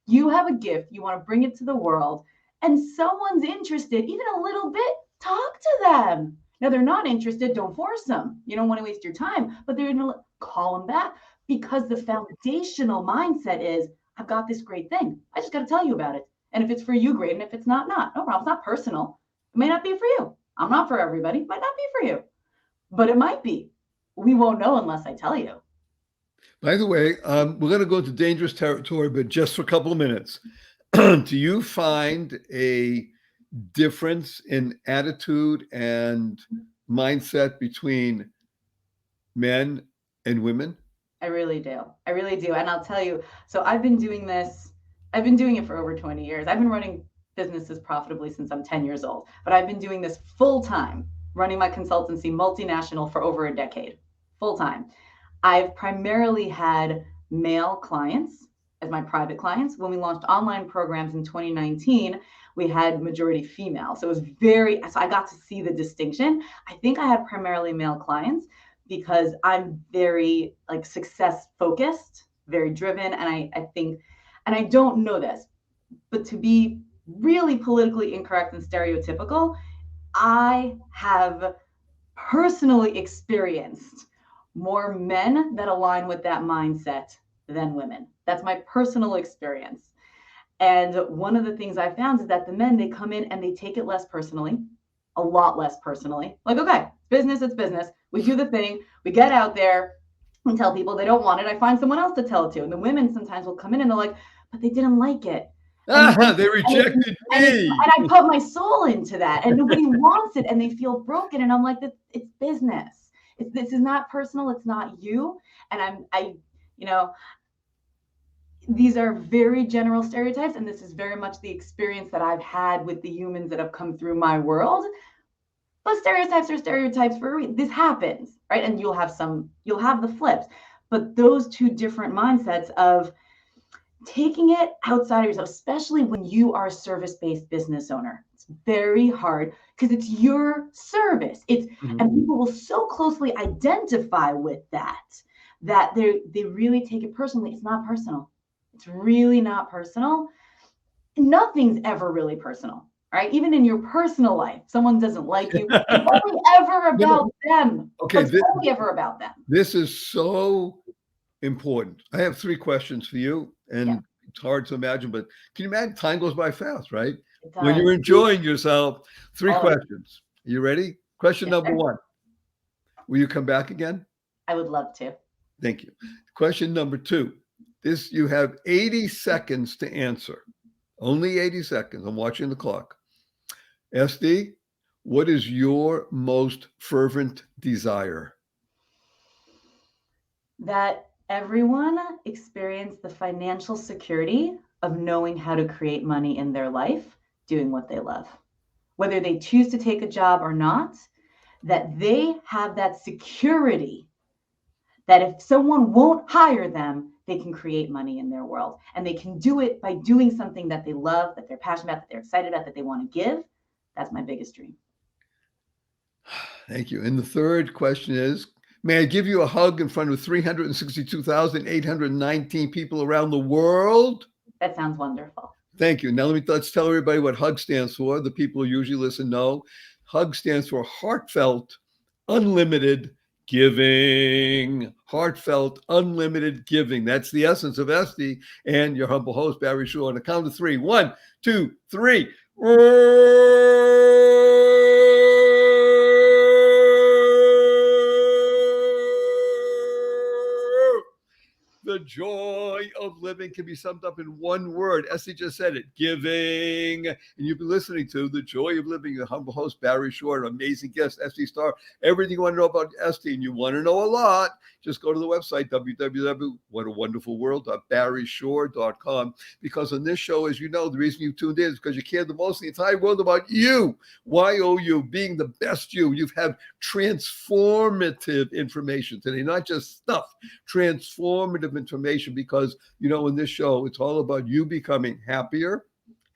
You have a gift, you want to bring it to the world, and someone's interested, even a little bit, talk to them. Now, they're not interested, don't force them. You don't want to waste your time, but they're going to call them back, because the foundational mindset is, I've got this great thing. I just got to tell you about it. And if it's for you, great. And if it's not. No problem. It's not personal. It may not be for you. I'm not for everybody. It might not be for you, but it might be. We won't know unless I tell you. By the way, we're going to go into dangerous territory, but just for a couple of minutes. Do you find a difference in attitude and mindset between men and women? I really do. I really do. And I'll tell you, so I've been doing it for over 20 years. I've been running businesses profitably since I'm 10 years old, but I've been doing this full time, running my consultancy multinational for over a decade, full time. I've primarily had male clients as my private clients. When we launched online programs in 2019, we had majority female. So I got to see the distinction. I think I had primarily male clients because I'm very success focused, very driven. And I think, and I don't know this, but to be really politically incorrect and stereotypical, I have personally experienced more men that align with that mindset than women. That's my personal experience. And one of the things I found is that the men, they come in and they take it less personally, a lot less personally. Like, okay, business, it's business. We do the thing, we get out there and tell people they don't want it. I find someone else to tell it to. And the women sometimes will come in and they're like, but they didn't like it. They rejected me. And I put my soul into that and nobody wants it and they feel broken. And I'm like, it's business. This is not personal. It's not you. And these are very general stereotypes. And this is very much the experience that I've had with the humans that have come through my world. But stereotypes are stereotypes for a reason. This happens, right? And you'll have the flips. But those 2 different mindsets of taking it outside of yourself, especially when you are a service-based business owner. It's very hard because it's your service. And people will so closely identify with that they really take it personally. It's not personal. It's really not personal. nothing's ever really personal, right? Even in your personal life, someone doesn't like you. It's only ever about them. Okay, It's only ever about them. this is so important. I have 3 questions for you, and it's hard to imagine, but can you imagine? Time goes by fast, right? When you're enjoying yourself. 3 questions. You ready? Question number 1. Will you come back again? I would love to. Thank you. Question number 2. This, you have 80 seconds to answer. Only 80 seconds. I'm watching the clock. Estie, what is your most fervent desire? That everyone experience the financial security of knowing how to create money in their life, doing what they love. Whether they choose to take a job or not, that they have that security that if someone won't hire them, they can create money in their world. And they can do it by doing something that they love, that they're passionate about, that they're excited about, that they want to give. That's my biggest dream. Thank you. And the third question is, may I give you a hug in front of 362,819 people around the world? That sounds wonderful. Thank you. Now let's tell everybody what HUG stands for. The people who usually listen know. HUG stands for Heartfelt Unlimited Giving. Heartfelt Unlimited Giving. That's the essence of Estie and your humble host, Barry Shore. On the count of 3. 1, 2, 3. The joy of living can be summed up in one word. Estie just said it, giving. And you've been listening to The Joy of Living, your humble host, Barry Shore, an amazing guest, Estie Starr. Everything you want to know about Estie, and you want to know a lot, just go to the website, www.whatawonderfulworld.barryshore.com. Because on this show, as you know, the reason you tuned in is because you care the most in the entire world about you. Y-O-U, being the best you. You've had transformative information today, not just stuff, transformative information, because, you know, in this show, it's all about you becoming happier,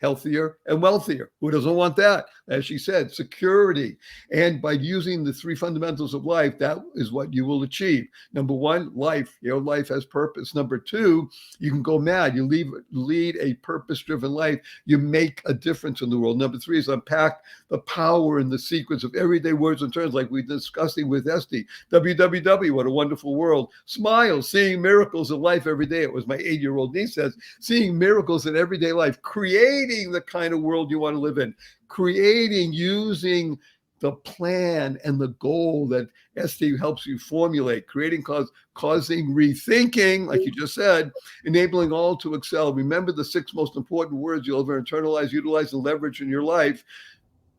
healthier, and wealthier. Who doesn't want that? As she said, security. And by using the 3 fundamentals of life, that is what you will achieve. Number 1, life. Your life has purpose. Number 2, you can go mad. You lead a purpose-driven life. You make a difference in the world. Number 3 is unpack the power and the secrets of everyday words and terms, like we're discussing with Estie. WWW, what a wonderful world. Smile, seeing miracles in life every day. It was my 8-year-old niece says, seeing miracles in everyday life, creating the kind of world you want to live in, creating using the plan and the goal that Estie helps you formulate, causing rethinking, like you just said, enabling all to excel. Remember the 6 most important words you'll ever internalize, utilize, and leverage in your life.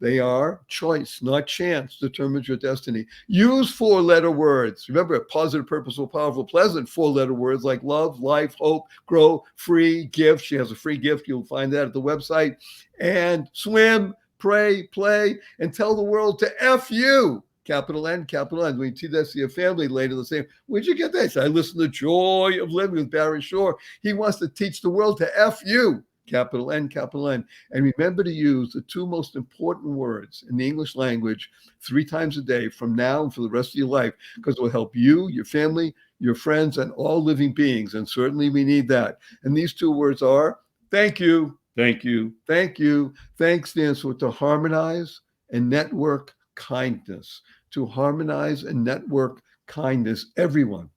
They are choice, not chance, determines your destiny. Use 4-letter words. Remember, positive, purposeful, powerful, pleasant 4-letter words like love, life, hope, grow, free, gift. She has a free gift. You'll find that at the website. And swim, pray, play, and tell the world to F you. Capital N, capital N. When you see that to your family later, they'll say, where'd you get that? I listen to Joy of Living with Barry Shore. He wants to teach the world to F you. Capital N, capital N. And remember to use the 2 most important words in the English language 3 times a day from now and for the rest of your life, because it will help you, your family, your friends, and all living beings. And certainly we need that. And these 2 words are thank you, thank you, thank you. Thanks stands for to harmonize and network kindness. To harmonize and network kindness. Everyone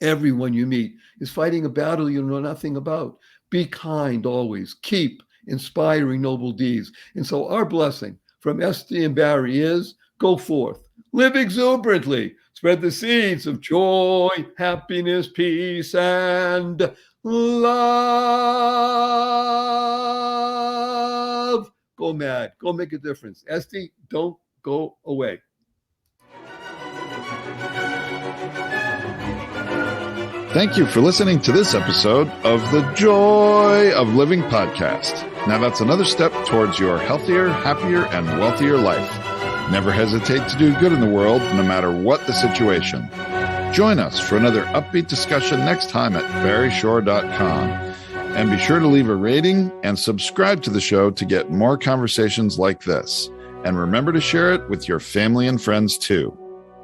you meet is fighting a battle you know nothing about. Be kind always. Keep inspiring noble deeds. And so our blessing from Estie and Barry is go forth, live exuberantly, spread the seeds of joy, happiness, peace, and love. Go mad. Go make a difference. Estie, don't go away. Thank you for listening to this episode of the Joy of Living podcast. Now that's another step towards your healthier, happier, and wealthier life. Never hesitate to do good in the world, no matter what the situation. Join us for another upbeat discussion next time at barryshore.com. And be sure to leave a rating and subscribe to the show to get more conversations like this. And remember to share it with your family and friends too.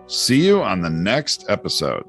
See you on the next episode.